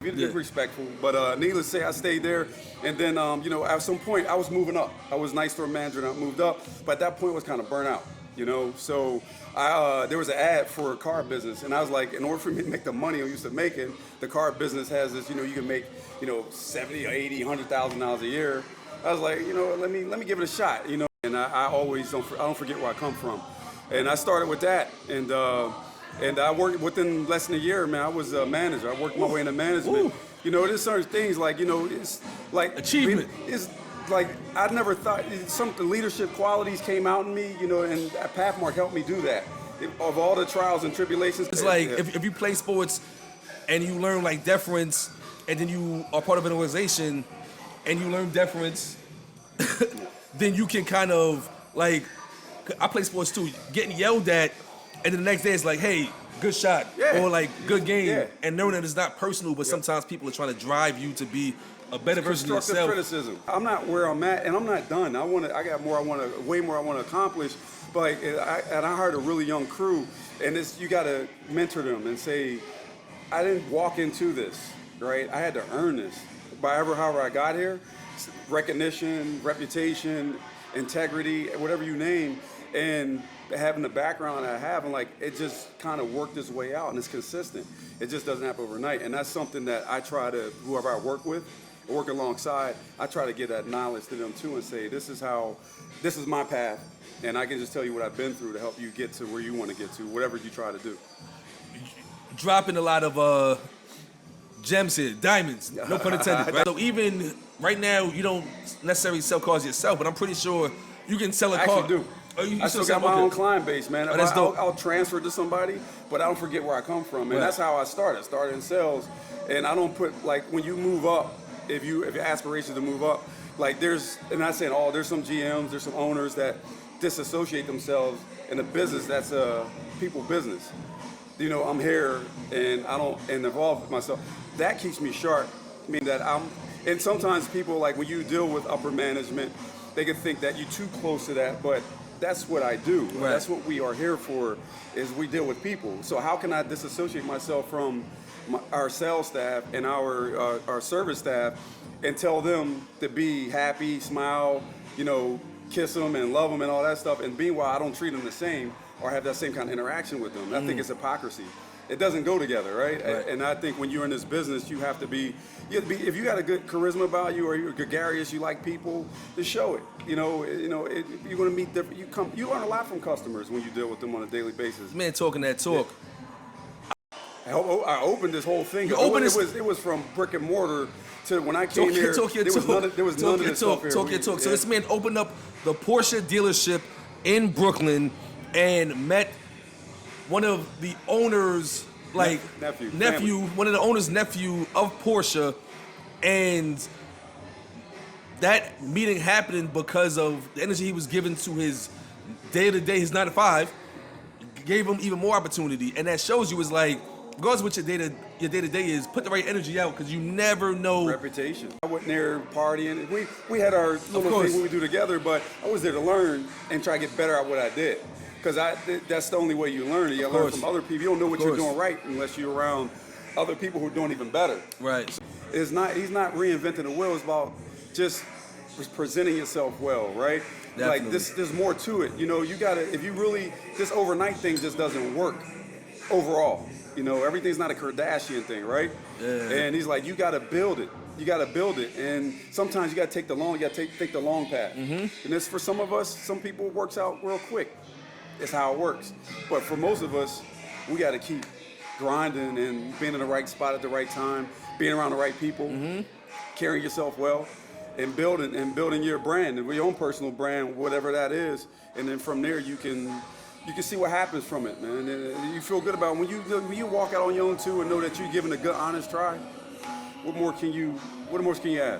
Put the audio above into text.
Be respectful, but needless to say, I stayed there, and then at some point I was moving up. I was nice store manager, and I moved up, but at that point I was kind of burnt out, So there was an ad for a car business, and I was like, in order for me to make the money I used to making, the car business has this, you can make, 70 or 80, $100,000 a year. I was like, let me give it a shot, And I always I don't forget where I come from, and I started with that, and I worked within less than a year, man. I was a manager. I worked my way into management. There's certain things like, it's like achievement. It's like I never thought some of the leadership qualities came out in me, and Pathmark helped me do that. Of all the trials and tribulations, it's like if you play sports and you learn like deference, and then you are part of an organization and you learn deference, then you can kind of like, I play sports too, getting yelled at. And then the next day it's like, hey, good shot, or like good game, and knowing that it's not personal, but sometimes people are trying to drive you to be a better version of yourself. Criticism. I'm not where I'm at, and I'm not done. I got more. Way more I want to accomplish. But I hired a really young crew, and you got to mentor them and say, I didn't walk into this, right? I had to earn this. However I got here, recognition, reputation, integrity, whatever you name, and having the background I have, and it just kind of worked its way out, and it's consistent. It just doesn't happen overnight, and that's something that I try to, whoever I work with, or work alongside, I try to give that knowledge to them too, and say, this is my path, and I can just tell you what I've been through to help you get to where you want to get to, whatever you try to do. Dropping a lot of gems here, diamonds, no pun intended. Right? So even right now, you don't necessarily sell cars yourself, but I'm pretty sure you can sell a car. I actually do. I still got my own client base, man. I'll transfer to somebody, but I don't forget where I come from, and that's how I started. I started in sales, and I don't put, when you move up, if your aspirations to move up, there's some GMs, there's some owners that disassociate themselves in a business that's a people business. I'm here and and involved with myself. That keeps me sharp. I mean and sometimes people, when you deal with upper management, they can think that you're too close to that, but that's what I do. Right. That's what we are here for, is we deal with people. So how can I disassociate myself from our sales staff and our service staff and tell them to be happy, smile, kiss them and love them and all that stuff, and meanwhile I don't treat them the same or have that same kind of interaction with them. I think it's hypocrisy. It doesn't go together, right? And I think when you're in this business, you have to be, if you got a good charisma about you, or you're gregarious, you like people, just show it. You're going to meet different. You learn a lot from customers when you deal with them on a daily basis. Man, talking that talk. I opened this whole thing. It was from brick and mortar to when I came here. There was none of this stuff here. Talk. So this man opened up the Porsche dealership in Brooklyn and met one of the owners, nephew, one of the owner's nephew of Porsche, and that meeting happened because of the energy he was given to his day-to-day, his 9 to 5, gave him even more opportunity, and that shows you is regardless of what your day-to-day is, put the right energy out, because you never know. Reputation. I wasn't there partying. We had our little thing we do together, but I was there to learn and try to get better at what I did. Because that's the only way you learn. You learn from other people. You don't know what you're doing right unless you're around other people who are doing even better. Right. So he's not reinventing the wheel. It's about just presenting yourself well, right? Definitely. There's more to it. You gotta, if you really, this overnight thing just doesn't work overall. Everything's not a Kardashian thing, right? Yeah. And he's like, you gotta build it. You got to build it, and sometimes you got to take the long path. And this, for some of us, some people, it works out real quick. It's how it works. But for most of us, we got to keep grinding and being in the right spot at the right time, being around the right people, carrying yourself well, and building your brand, and your own personal brand, whatever that is. And then from there, you can see what happens from it, man. And you feel good about it. When you walk out on your own too and know that you're giving a good, honest try. What more can you ask?